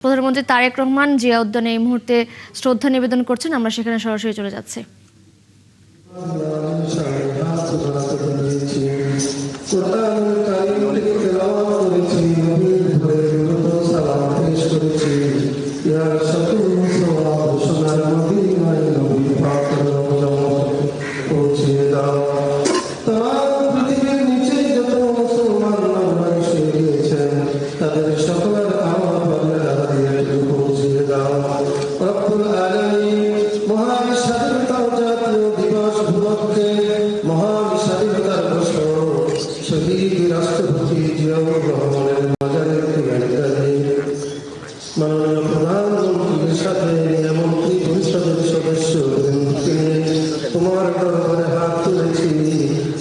প্রধানমন্ত্রী তারেক রহমান জিয়া উদ্যানে এই মুহূর্তে শ্রদ্ধা নিবেদন করছেন। আমরা সেখানে সরাসরি চলে যাচ্ছি। রাষ্ট্রপতি জিয়াউর রহমানের মাজারের মাননীয় প্রধানমন্ত্রীর সাথে মন্ত্রী পরিষদের সদস্য তোমার দরবারে হাত তুলেছি।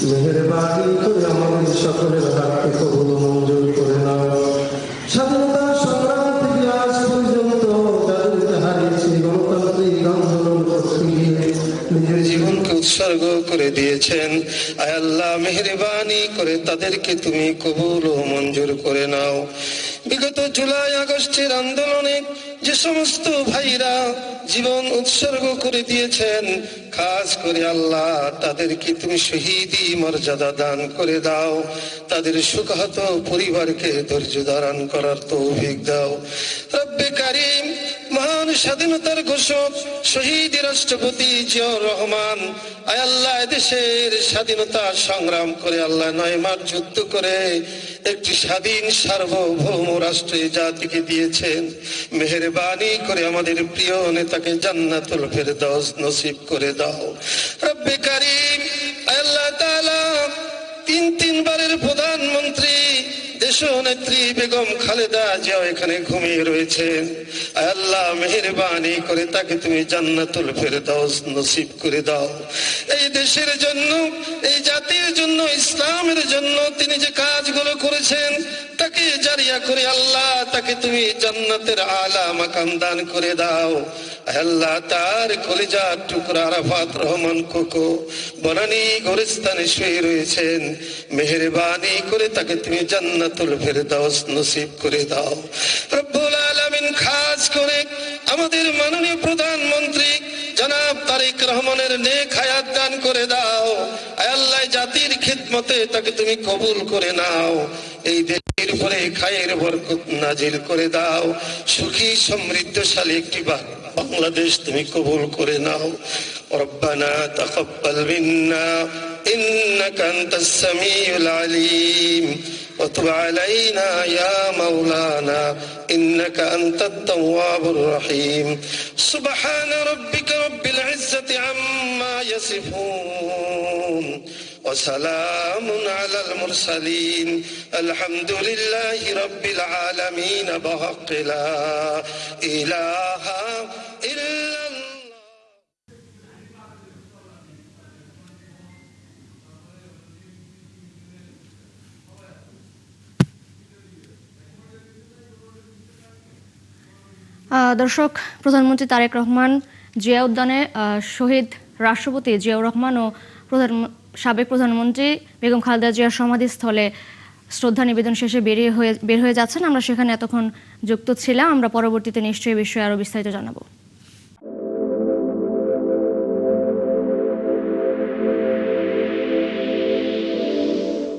মেহেরবানি করে আমাদের সকলের হাতকে কবুল মঞ্জুর করে নাও। স্বাধীনতা সংগ্রাম থেকে আজ পর্যন্ত যাদেরকে হারিয়েছি, গণতান্ত্রিক আন্দোলন করতে গিয়ে নিজের জীবনকে উৎসর্গ করে দিয়েছেন, আয় আল্লাহ মেহেরবানি করে তাদেরকে তুমি কবুল ও মঞ্জুর করে নাও। বিগত জুলাই আগস্টের আন্দোলনে যে সমস্ত ভাইরা জীবন উৎসর্গ করে দিয়েছেন, খাস করে আল্লাহ তাদেরকে তুমি শহীদি মর্যাদা দান করে দাও। তাদের সুখাহত পরিবারকে ধৈর্য ধারণ করার তৌফিক দাও। রব্বে কারিম, মহান স্বাধীনতার ঘোষক শহীদ রাষ্ট্রপতি জিয়াউর রহমান, আয় আল্লাহ দেশের স্বাধীনতা সংগ্রাম করে আল্লাহ 9 মাস যুদ্ধ করে একটি স্বাধীন সার্বভৌম রাষ্ট্রে জাতিকে দিয়েছেন। মেহেরবানি করে আমাদের প্রিয় নেতাকে জান্নাতুল ফেরদাউস নসিব করে দাও। রব্বে কারিম, আয় আল্লাহ তাআলা তিনবারের প্রধানমন্ত্রী দেশনেত্রী বেগম খালেদা জিয়া এখানে ঘুমিয়ে রয়েছেন, আয় আল্লাহ মেহেরবানি করে তাকে তুমি জান্নাতুল ফেরদাউস নসিব করে দাও। এই দেশের জন্য, এই জাতির জন্য, ইসলামের জন্য তিনি যে কাজগুলো করেছেন তাকে জারিয়া করে আল্লাহ তাকে তুমি জান্নাতের আলা মাকাম দান করে দাও। আল্লাহ তার কলিজার টুকরা আরাফাত রহমান কোকো বনানী গোরস্তানে শুয়ে রয়েছেন, মেহেরবানি করে তাকে তুমি জান্নাতুল ফেরদাউস নসিব করে দাও। রব্বুল আলামিন, খাস করে আমাদের মাননীয় প্রধানমন্ত্রী জনাব তারেক রহমানের নেক হায়াত দান করে দাও। আয় আল্লাহ জাতির খিদমতে তাকে তুমি কবুল করে নাও। এই দেশের উপরে খায়ের বরকত নাজিল করে দাও। সুখী সমৃদ্ধশালী একটি বাংলাদেশ তুমি কবুল করে নাও। রব্বানা তাকাব্বাল মিন্না ইন্নাকা আনতাস সামিউল আলিম ওয়া তুব আলাইনা ইয়া মাওলানা ইন্নাকা আনতাত তাওয়াবুর রহিম। সুবহান রাব্বিকা রাব্বিল ইজ্জাতি আম্মা ইয়াসিফুন ওয়া সালামুন আলাল মুরসালিন আলহামদুলিল্লাহি রাব্বিল আলামিন বিহাক্কি লা ইলাহা ইল্লাল্লাহ। দর্শক, প্রধানমন্ত্রী তারেক রহমান জিয়া উদ্যানে শহীদ রাষ্ট্রপতি জিয়াউর রহমান ও সাবেক প্রধানমন্ত্রী বেগম খালেদা জিয়ার সমাধিস্থলে শ্রদ্ধা নিবেদন শেষে বের হয়ে যাচ্ছেন। আমরা সেখানে এতক্ষণ যুক্ত ছিলাম। আমরা পরবর্তীতে নিশ্চয়ই বিষয়ে আরো বিস্তারিত জানাবো।